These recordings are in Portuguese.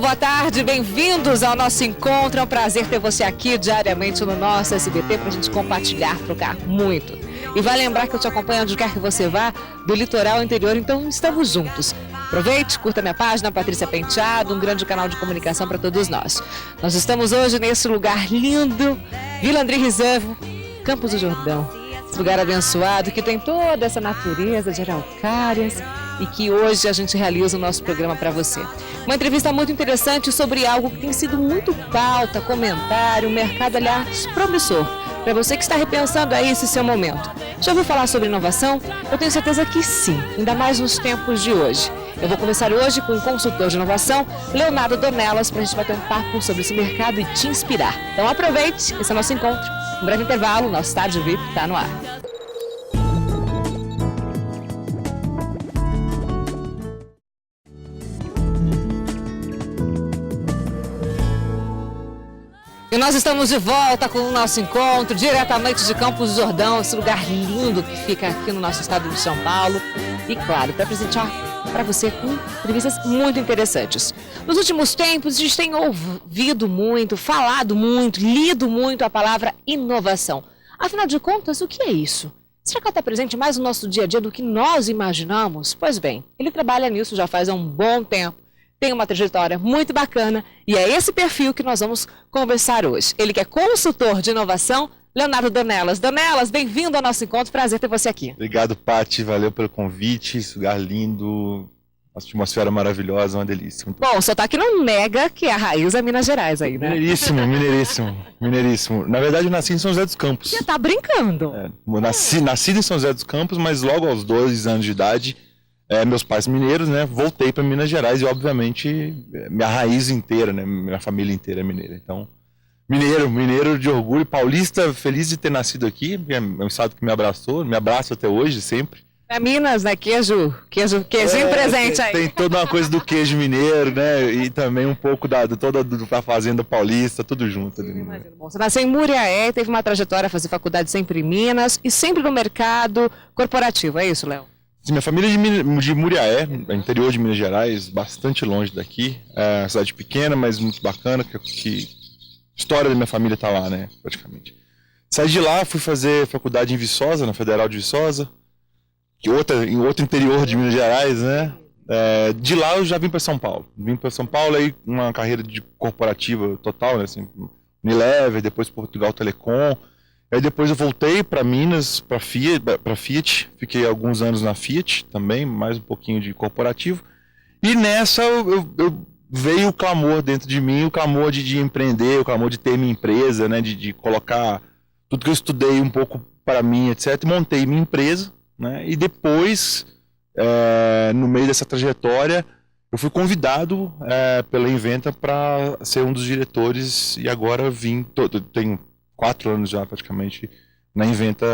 boa tarde, bem-vindos ao nosso encontro. É um prazer ter você aqui diariamente no nosso SBT para a gente compartilhar, trocar muito. E vai lembrar que eu te acompanho onde quer que você vá, do litoral ao interior, então estamos juntos. Aproveite, curta minha página, Patrícia Penteado, um grande canal de comunicação para todos nós. Nós estamos hoje nesse lugar lindo, Vila André Rizevo, Campos do Jordão. Esse lugar abençoado que tem toda essa natureza de araucárias e que hoje a gente realiza o nosso programa para você. Uma entrevista muito interessante sobre algo que tem sido muito pauta, comentário, um mercado, aliás, promissor. Para você que está repensando aí esse seu momento. Já ouviu falar sobre inovação? Eu tenho certeza que sim, ainda mais nos tempos de hoje. Eu vou conversar hoje com o consultor de inovação, Leonardo Dornelas, para a gente bater um papo sobre esse mercado e te inspirar. Então aproveite, esse é o nosso encontro. Um breve intervalo, nosso Tarde VIP está no ar. E nós estamos de volta com o nosso encontro, diretamente de Campos do Jordão, esse lugar lindo que fica aqui no nosso estado de São Paulo. E claro, para apresentar para você com entrevistas muito interessantes. Nos últimos tempos, a gente tem ouvido muito, falado muito, lido muito a palavra inovação. Afinal de contas, o que é isso? Será que ela está presente mais no nosso dia a dia do que nós imaginamos? Pois bem, ele trabalha nisso já faz um bom tempo. Tem uma trajetória muito bacana e é esse perfil que nós vamos conversar hoje. Ele que é consultor de inovação, Leonardo Dornelas. Dornelas, bem-vindo ao nosso encontro, prazer ter você aqui. Obrigado, Paty, valeu pelo convite, esse lugar lindo, uma atmosfera maravilhosa, uma delícia. Muito bom, o sotaque não nega que a raiz é Minas Gerais aí, né? Mineiríssimo. Na verdade, eu nasci em São José dos Campos. Você tá brincando? Nasci em São José dos Campos, mas logo aos 12 anos de idade, meus pais mineiros, né, voltei para Minas Gerais e, obviamente, minha raiz inteira, né, minha família inteira é mineira. Então, mineiro de orgulho, paulista, feliz de ter nascido aqui, é um estado que me abraçou, me abraça até hoje, sempre. É Minas, né, queijinho presente aí. Tem toda uma coisa do queijo mineiro, né, e também um pouco da fazenda paulista, tudo junto. Imagino. Bom, você nasceu em Muriaé, teve uma trajetória a fazer faculdade sempre em Minas e sempre no mercado corporativo, é isso, Léo? Minha família é de Muriaé, interior de Minas Gerais, bastante longe daqui. É uma cidade pequena, mas muito bacana, que a história da minha família está lá, né, praticamente. Saí de lá, fui fazer faculdade em Viçosa, na Federal de Viçosa, em outro interior de Minas Gerais, né. De lá eu já vim para São Paulo. Vim para São Paulo, aí uma carreira de corporativa total, né, assim, Unilever, depois Portugal Telecom. Aí depois eu voltei para Minas, para Fiat, fiquei alguns anos na Fiat também, mais um pouquinho de corporativo. E nessa eu veio o clamor dentro de mim, o clamor de empreender, o clamor de ter minha empresa, né, de colocar tudo que eu estudei um pouco para mim, etc. Montei minha empresa, né, e depois, no meio dessa trajetória, eu fui convidado pela Inventa para ser um dos diretores e agora tenho 4 anos já, praticamente, na Inventa,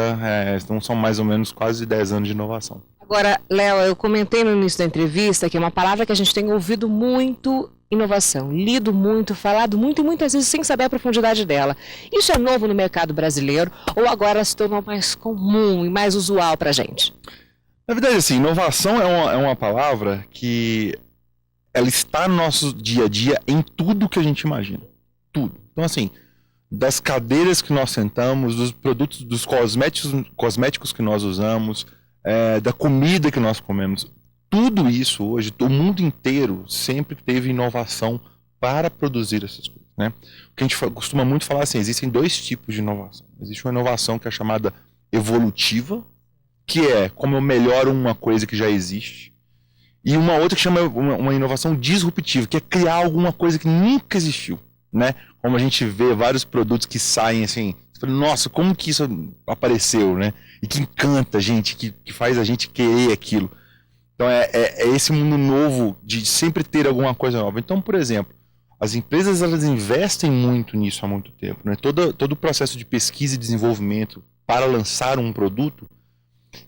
então são mais ou menos quase 10 anos de inovação. Agora, Léo, eu comentei no início da entrevista que é uma palavra que a gente tem ouvido muito, inovação, lido muito, falado muito e muitas vezes sem saber a profundidade dela. Isso é novo no mercado brasileiro ou agora se tornou mais comum e mais usual para a gente? Na verdade, assim, inovação é uma palavra que ela está no nosso dia a dia em tudo que a gente imagina. Tudo. Então, assim, das cadeiras que nós sentamos, dos produtos, dos cosméticos que nós usamos, da comida que nós comemos. Tudo isso hoje, o mundo inteiro sempre teve inovação para produzir essas coisas, né? O que a gente costuma muito falar assim, existem 2 tipos de inovação. Existe uma inovação que é chamada evolutiva, que é como eu melhoro uma coisa que já existe, e uma outra que chama uma inovação disruptiva, que é criar alguma coisa que nunca existiu, né? Como a gente vê vários produtos que saem assim, você fala, nossa, como que isso apareceu, né? E que encanta a gente, que faz a gente querer aquilo. Então é esse mundo novo de sempre ter alguma coisa nova. Então, por exemplo, as empresas elas investem muito nisso há muito tempo, né? Todo o processo de pesquisa e desenvolvimento para lançar um produto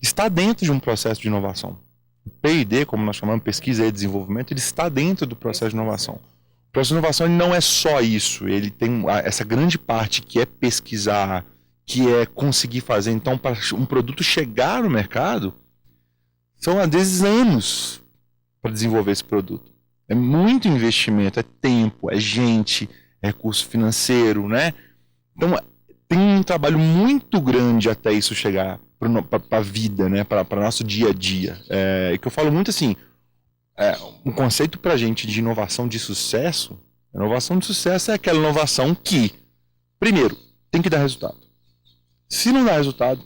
está dentro de um processo de inovação. O P&D, como nós chamamos, pesquisa e desenvolvimento, ele está dentro do processo de inovação. O processo de inovação ele não é só isso, ele tem essa grande parte que é pesquisar, que é conseguir fazer. Então, para um produto chegar no mercado, são às vezes anos para desenvolver esse produto. É muito investimento, é tempo, é gente, é recurso financeiro, né? Então, tem um trabalho muito grande até isso chegar para a vida, né? Para nosso dia a dia. É que eu falo muito assim, um conceito para a gente de inovação de sucesso é aquela inovação que, primeiro, tem que dar resultado. Se não dá resultado,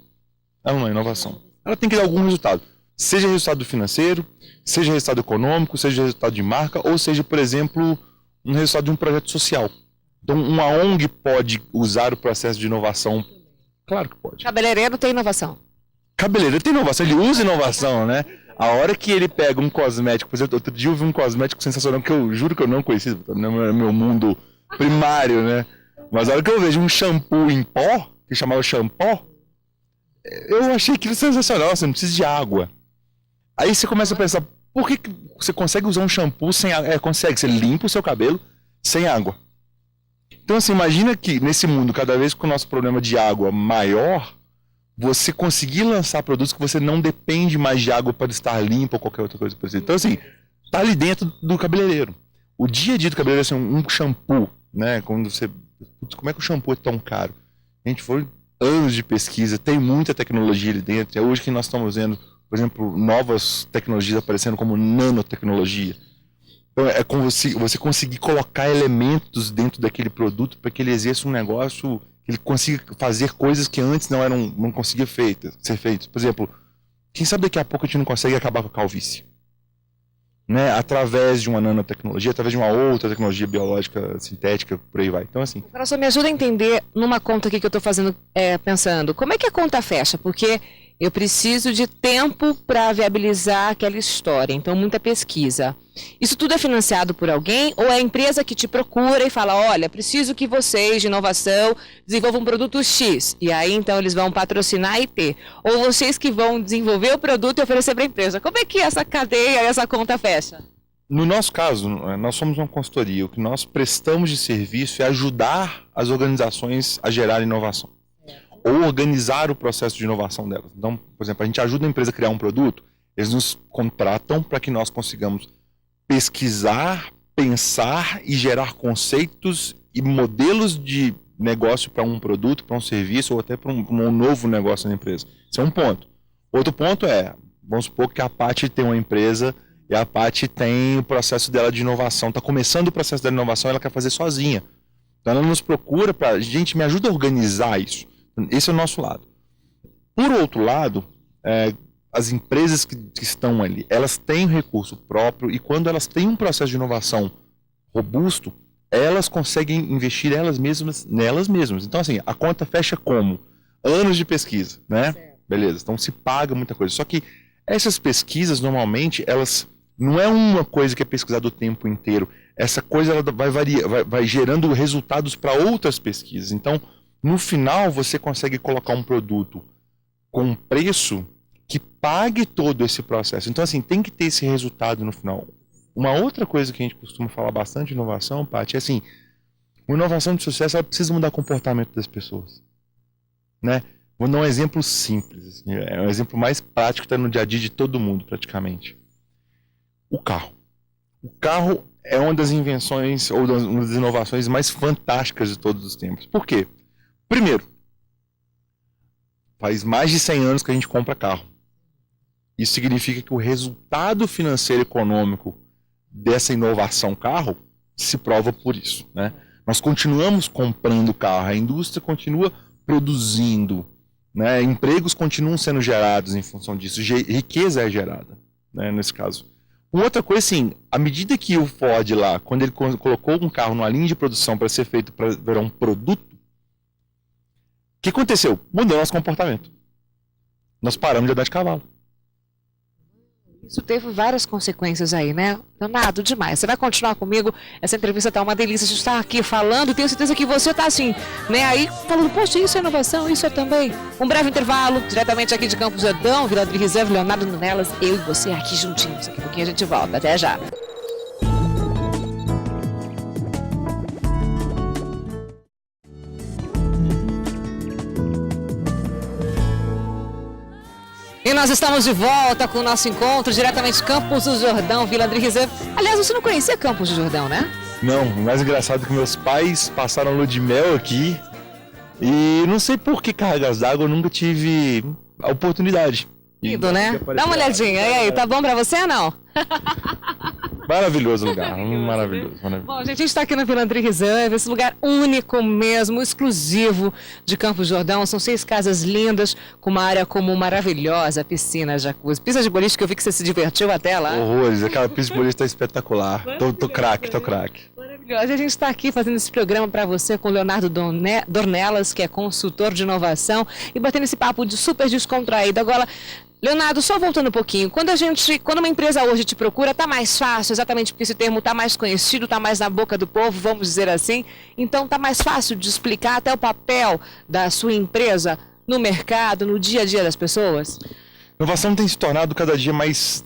ela não é inovação. Ela tem que dar algum resultado. Seja resultado financeiro, seja resultado econômico, seja resultado de marca, ou seja, por exemplo, um resultado de um projeto social. Então, uma ONG pode usar o processo de inovação? Claro que pode. Cabeleireiro tem inovação. Cabeleireiro tem inovação, ele usa inovação, né? A hora que ele pega um cosmético, por exemplo, outro dia eu vi um cosmético sensacional que eu juro que eu não conhecia, não é meu mundo primário, né? Mas a hora que eu vejo um shampoo em pó, que chamava shampoo, eu achei aquilo sensacional, você não precisa de água. Aí você começa a pensar, por que você consegue usar um shampoo sem água? Consegue, você limpa o seu cabelo sem água. Então, assim, imagina que nesse mundo, cada vez que o nosso problema de água maior, você conseguir lançar produtos que você não depende mais de água para estar limpo ou qualquer outra coisa parecida. Então, assim, tá ali dentro do cabeleireiro. O dia a dia do cabeleireiro é assim, um shampoo, né? Quando você... Como é que o shampoo é tão caro? A gente foi anos de pesquisa, tem muita tecnologia ali dentro. É hoje que nós estamos vendo, por exemplo, novas tecnologias aparecendo como nanotecnologia. Então, é como você conseguir colocar elementos dentro daquele produto para que ele exerça um negócio, que ele consiga fazer coisas que antes não conseguia ser feitas. Por exemplo, quem sabe daqui a pouco a gente não consegue acabar com a calvície, né? Através de uma nanotecnologia, através de uma outra tecnologia biológica, sintética, por aí vai. Então, assim... Agora só me ajuda a entender numa conta aqui que eu estou fazendo, pensando, como é que a conta fecha? Porque eu preciso de tempo para viabilizar aquela história, então muita pesquisa. Isso tudo é financiado por alguém ou é a empresa que te procura e fala, olha, preciso que vocês de inovação desenvolvam um produto X, e aí então eles vão patrocinar e ter, ou vocês que vão desenvolver o produto e oferecer para a empresa. Como é que essa cadeia, essa conta fecha? No nosso caso, nós somos uma consultoria, o que nós prestamos de serviço é ajudar as organizações a gerar inovação. Ou organizar o processo de inovação delas. Então, por exemplo, a gente ajuda a empresa a criar um produto, eles nos contratam para que nós consigamos pesquisar, pensar e gerar conceitos e modelos de negócio para um produto, para um serviço ou até para um novo negócio na empresa. Isso é um ponto. Outro ponto é, vamos supor que a Paty tem uma empresa e a Paty tem o processo dela de inovação, está começando o processo da inovação, ela quer fazer sozinha. Então ela nos procura para, gente, me ajuda a organizar isso. Esse é o nosso lado. Por outro lado, as empresas que estão ali, elas têm recurso próprio e quando elas têm um processo de inovação robusto, elas conseguem investir nelas mesmas. Então, assim, a conta fecha como? Anos de pesquisa, né? Certo. Beleza, então se paga muita coisa. Só que essas pesquisas, normalmente, elas não é uma coisa que é pesquisada o tempo inteiro. Essa coisa ela vai gerando resultados para outras pesquisas. Então, no final, você consegue colocar um produto com um preço que pague todo esse processo. Então, assim, tem que ter esse resultado no final. Uma outra coisa que a gente costuma falar bastante de inovação, Paty, é assim, uma inovação de sucesso, ela precisa mudar o comportamento das pessoas, né? Vou dar um exemplo simples, assim, é um exemplo mais prático que está no dia a dia de todo mundo, praticamente. O carro. O carro é uma das invenções, ou uma das inovações mais fantásticas de todos os tempos. Por quê? Primeiro, faz mais de 100 anos que a gente compra carro. Isso significa que o resultado financeiro e econômico dessa inovação carro se prova por isso, né? Nós continuamos comprando carro, a indústria continua produzindo, né? Empregos continuam sendo gerados em função disso, riqueza é gerada, né, nesse caso. Uma outra coisa, assim, à medida que o Ford lá, quando ele colocou um carro numa linha de produção para ser feito para virar um produto, o que aconteceu? Mudou nosso comportamento. Nós paramos de andar de cavalo. Isso teve várias consequências aí, né? Danado demais. Você vai continuar comigo? Essa entrevista tá uma delícia. A gente está aqui falando e tenho certeza que você tá assim, né? Aí falando, poxa, isso é inovação, isso é também. Um breve intervalo, diretamente aqui de Campos Jordão, Vila do Reserva, Leonardo Nunelas, eu e você aqui juntinhos. Daqui a pouquinho a gente volta. Até já. E nós estamos de volta com o nosso encontro diretamente de Campos do Jordão, Vila André Rizeiro. Aliás, você não conhecia Campos do Jordão, né? Não, o mais engraçado é que meus pais passaram lua de mel aqui e não sei por que cargas d'água eu nunca tive a oportunidade. Lindo, né? Dá uma olhadinha. E aí, tá bom pra você ou não? Maravilhoso lugar, maravilhoso. Bom, gente, a gente está aqui na Vila André Rizeiro, esse lugar único mesmo, exclusivo de Campos do Jordão. São 6 casas lindas, com uma área comum maravilhosa, piscina, jacuzzi, pista de boliche, que eu vi que você se divertiu até lá. Horrores, aquela pista de boliche tá espetacular. Tô craque. Maravilhosa. A gente está aqui fazendo esse programa para você com o Leonardo Dornelas, que é consultor de inovação, e batendo esse papo de super descontraído. Agora, Leonardo, só voltando um pouquinho, quando uma empresa hoje te procura, tá mais fácil, exatamente porque esse termo tá mais conhecido, tá mais na boca do povo, vamos dizer assim, então tá mais fácil de explicar até o papel da sua empresa no mercado, no dia a dia das pessoas? Inovação tem se tornado cada dia mais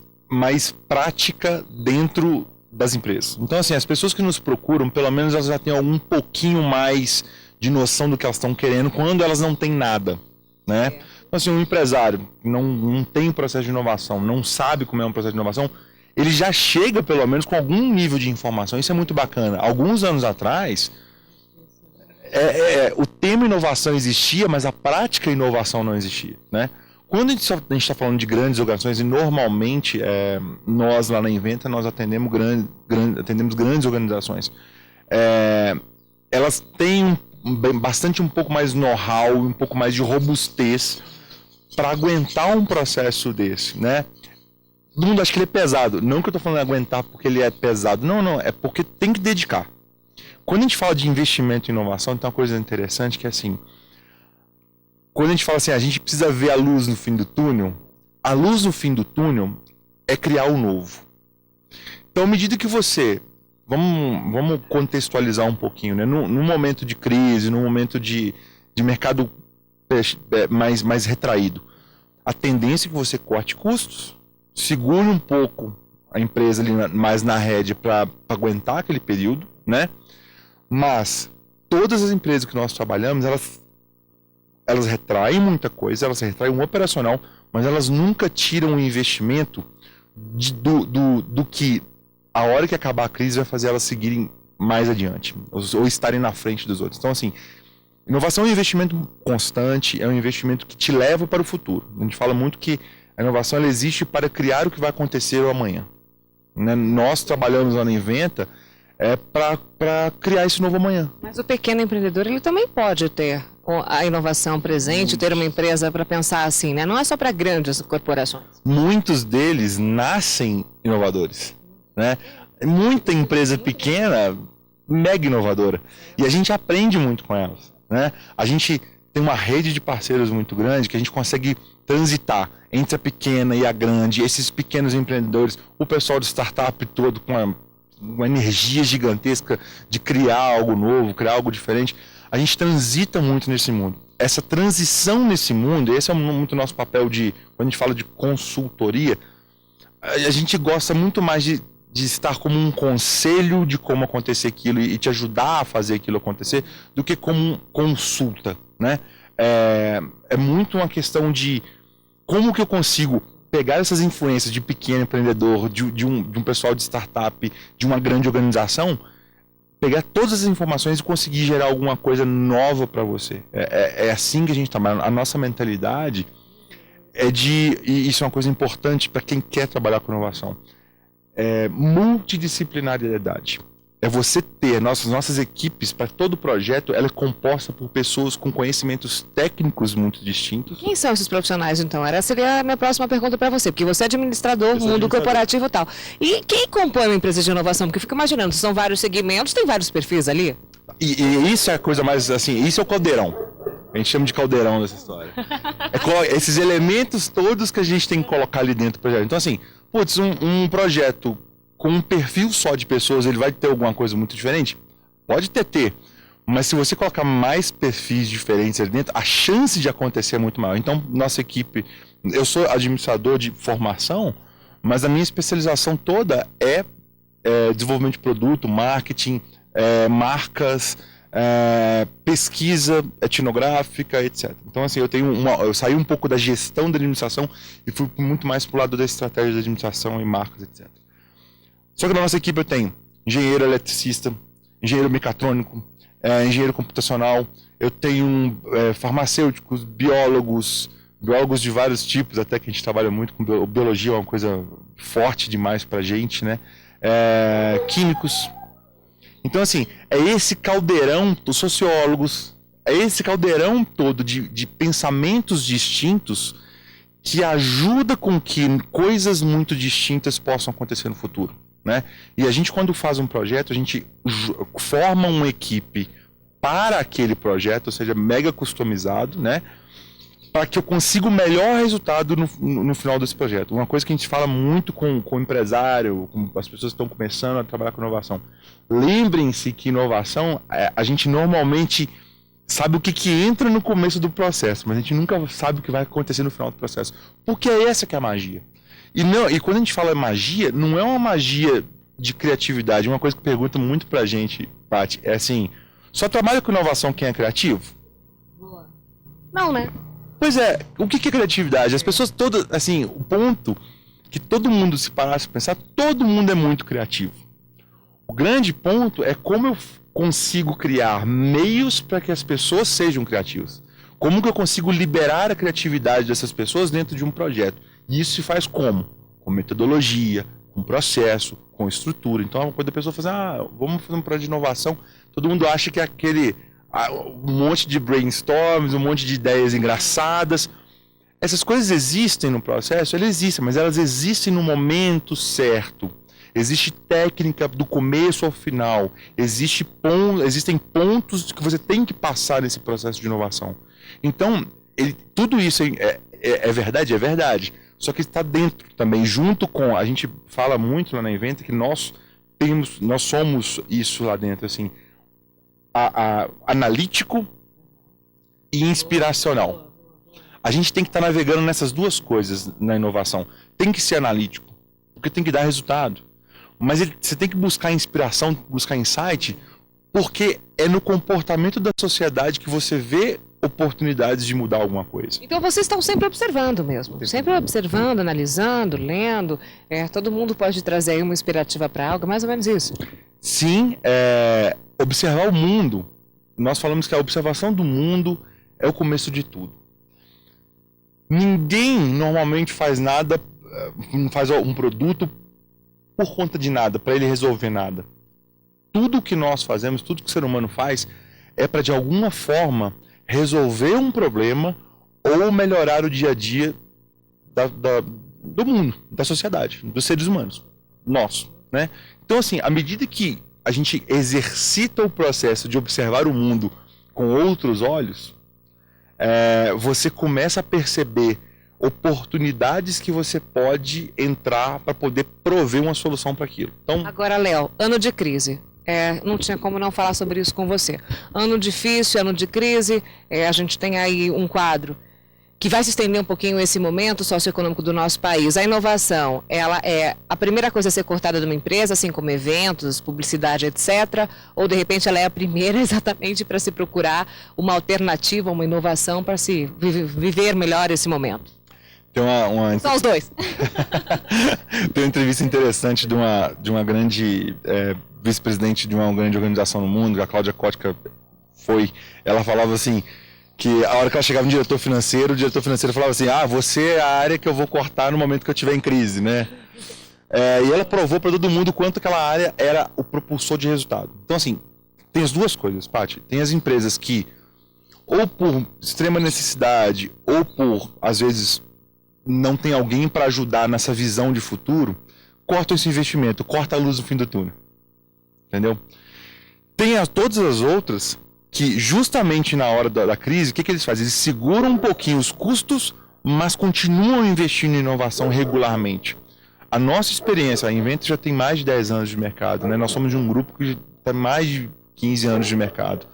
prática dentro das empresas. Então, assim, as pessoas que nos procuram, pelo menos elas já têm um pouquinho mais de noção do que elas estão querendo quando elas não têm nada, né? Então, assim, um empresário não tem processo de inovação, não sabe como é um processo de inovação, ele já chega, pelo menos, com algum nível de informação. Isso é muito bacana. Alguns anos atrás, o tema inovação existia, mas a prática inovação não existia, né? Quando a gente está falando de grandes organizações, e normalmente nós lá na Inventa, nós atendemos grandes organizações. Elas têm um pouco mais know-how, um pouco mais de robustez para aguentar um processo desse, né? Todo mundo acha que ele é pesado. Não que eu estou falando de aguentar porque ele é pesado. Não. É porque tem que dedicar. Quando a gente fala de investimento em inovação, tem uma coisa interessante que é assim... Quando a gente fala assim, a gente precisa ver a luz no fim do túnel, a luz no fim do túnel é criar o novo. Então, à medida que você... Vamos contextualizar um pouquinho, né? Num momento de crise, num momento de mercado mais retraído, a tendência é que você corte custos, segure um pouco a empresa ali mais na rédea para aguentar aquele período, né? Mas todas as empresas que nós trabalhamos, elas retraem muita coisa, elas retraem um operacional, mas elas nunca tiram o investimento do que a hora que acabar a crise vai fazer elas seguirem mais adiante, ou estarem na frente dos outros. Então, assim, inovação é um investimento constante, é um investimento que te leva para o futuro. A gente fala muito que a inovação ela existe para criar o que vai acontecer amanhã, né? Nós trabalhamos lá na Inventa para criar esse novo amanhã. Mas o pequeno empreendedor, ele também pode ter a inovação presente, ter uma empresa para pensar assim, né? Não é só para grandes corporações. Muitos deles nascem inovadores, né? Muita empresa pequena, mega inovadora. E a gente aprende muito com elas, né? A gente tem uma rede de parceiros muito grande que a gente consegue transitar entre a pequena e a grande, esses pequenos empreendedores, o pessoal de startup todo com uma energia gigantesca de criar algo novo, criar algo diferente. A gente transita muito nesse mundo. Essa transição nesse mundo, esse é muito o nosso papel quando a gente fala de consultoria, a gente gosta muito mais de estar como um conselho de como acontecer aquilo e te ajudar a fazer aquilo acontecer, do que como consulta, né? É muito uma questão de como que eu consigo pegar essas influências de pequeno empreendedor, de um pessoal de startup, de uma grande organização, pegar todas as informações e conseguir gerar alguma coisa nova para você. É assim que a gente trabalha. A nossa mentalidade e isso é uma coisa importante para quem quer trabalhar com inovação, multidisciplinariedade. É você ter nossas equipes para todo projeto, ela é composta por pessoas com conhecimentos técnicos muito distintos. Quem são esses profissionais, então? Essa seria a minha próxima pergunta para você, porque você é administrador, mundo corporativo e tal. E quem compõe uma empresa de inovação? Porque eu fico imaginando, são vários segmentos, tem vários perfis ali? E isso é a coisa mais, assim, isso é o caldeirão. A gente chama de caldeirão dessa história. Esses elementos todos que a gente tem que colocar ali dentro do projeto. Então, assim, um projeto com um perfil só de pessoas, ele vai ter alguma coisa muito diferente? Pode ter. Mas se você colocar mais perfis diferentes ali dentro, a chance de acontecer é muito maior. Então, nossa equipe... Eu sou administrador de formação, mas a minha especialização toda é desenvolvimento de produto, marketing, marcas, pesquisa etnográfica, etc. Então, assim, eu saí um pouco da gestão da administração e fui muito mais pro lado da estratégia da administração e marcas, etc. Só que na nossa equipe eu tenho engenheiro eletricista, engenheiro mecatrônico, engenheiro computacional, eu tenho farmacêuticos, biólogos de vários tipos, até que a gente trabalha muito com biologia, é uma coisa forte demais pra gente, né? Químicos. Então, assim, é esse caldeirão dos sociólogos, é esse caldeirão todo de pensamentos distintos que ajuda com que coisas muito distintas possam acontecer no futuro, né? E a gente, quando faz um projeto, a gente forma uma equipe para aquele projeto, ou seja, mega customizado, né? Para que eu consiga o melhor resultado no final desse projeto. Uma coisa que a gente fala muito com o empresário, com as pessoas que estão começando a trabalhar com inovação. Lembrem-se que inovação, a gente normalmente sabe o que entra no começo do processo, mas a gente nunca sabe o que vai acontecer no final do processo. Porque é essa que é a magia. E quando a gente fala magia, não é uma magia de criatividade. Uma coisa que perguntam muito pra gente, Paty, é assim, só trabalha com inovação quem é criativo? Boa. Não, né? Pois é, o que é criatividade? As pessoas todas, assim, o ponto que todo mundo se parasse para pensar, todo mundo é muito criativo. O grande ponto é como eu consigo criar meios para que as pessoas sejam criativas. Como que eu consigo liberar a criatividade dessas pessoas dentro de um projeto? E isso se faz como? Com metodologia, com processo, com estrutura. Então, quando a pessoa faz, vamos fazer um projeto de inovação, todo mundo acha que é aquele um monte de brainstorms, um monte de ideias engraçadas. Essas coisas existem no processo? Elas existem, mas elas existem no momento certo. Existe técnica do começo ao final. Existem pontos que você tem que passar nesse processo de inovação. Então, tudo isso é verdade? É verdade. Só que está dentro também, junto com... A gente fala muito lá na Inventa que nós somos isso lá dentro, assim... analítico e inspiracional. A gente tem que estar navegando nessas duas coisas na inovação. Tem que ser analítico, porque tem que dar resultado. Mas você tem que buscar inspiração, buscar insight, porque é no comportamento da sociedade que você vê oportunidades de mudar alguma coisa. Então vocês estão sempre observando mesmo, sempre observando, analisando, lendo. Todo mundo pode trazer aí uma inspirativa para algo, mais ou menos isso. Sim, observar o mundo. Nós falamos que a observação do mundo é o começo de tudo. Ninguém normalmente faz nada, faz um produto por conta de nada, para ele resolver nada. Tudo que nós fazemos, tudo que o ser humano faz, é para de alguma forma resolver um problema ou melhorar o dia a dia do mundo, da sociedade, dos seres humanos, nós, né? Então, assim, à medida que a gente exercita o processo de observar o mundo com outros olhos, você começa a perceber oportunidades que você pode entrar para poder prover uma solução para aquilo. Então, agora, Léo, ano de crise. Não tinha como não falar sobre isso com você. Ano difícil, ano de crise, a gente tem aí um quadro que vai se estender um pouquinho esse momento socioeconômico do nosso país. A inovação, ela é a primeira coisa a ser cortada de uma empresa, assim como eventos, publicidade, etc. Ou, de repente, ela é a primeira exatamente para se procurar uma alternativa, uma inovação para se viver melhor esse momento? Tem São os dois. Tem uma entrevista interessante de uma grande vice-presidente de uma grande organização no mundo, a Cláudia Kotka ela falava assim, que a hora que ela chegava no diretor financeiro, o diretor financeiro falava assim, você é a área que eu vou cortar no momento que eu estiver em crise, né? E ela provou para todo mundo quanto aquela área era o propulsor de resultado. Então, assim, tem as duas coisas, Paty. Tem as empresas que, ou por extrema necessidade, ou por, às vezes, não tem alguém para ajudar nessa visão de futuro, cortam esse investimento, corta a luz no fim do túnel. Entendeu? Tem todas as outras que, justamente na hora da crise, o que eles fazem? Eles seguram um pouquinho os custos, mas continuam investindo em inovação regularmente. A nossa experiência, a Inventa já tem mais de 10 anos de mercado, né? Nós somos de um grupo que tem mais de 15 anos de mercado.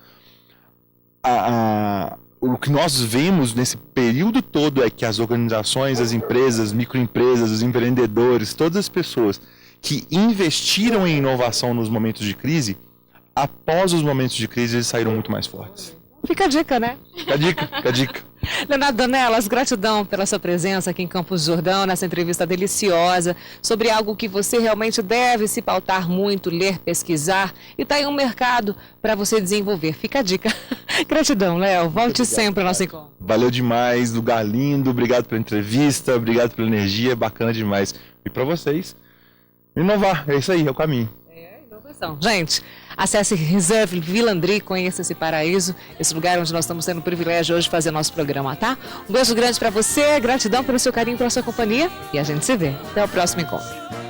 O que nós vemos nesse período todo é que as organizações, as empresas, microempresas, os empreendedores, todas as pessoas que investiram em inovação nos momentos de crise, após os momentos de crise, eles saíram muito mais fortes. Fica a dica, né? Fica a dica, fica a dica. Leonardo Dornelas, gratidão pela sua presença aqui em Campos do Jordão, nessa entrevista deliciosa, sobre algo que você realmente deve se pautar muito, ler, pesquisar, e tá aí um mercado para você desenvolver. Fica a dica. Gratidão, Léo. Volte sempre ao nosso encontro. Valeu demais, lugar lindo, obrigado pela entrevista, obrigado pela energia, bacana demais. E para vocês, inovar, é isso aí, é o caminho. Gente, acesse Reserve Vilandri, conheça esse paraíso, esse lugar onde nós estamos tendo o privilégio hoje de fazer nosso programa, tá? Um beijo grande para você, gratidão pelo seu carinho, pela sua companhia e a gente se vê. Até o próximo encontro.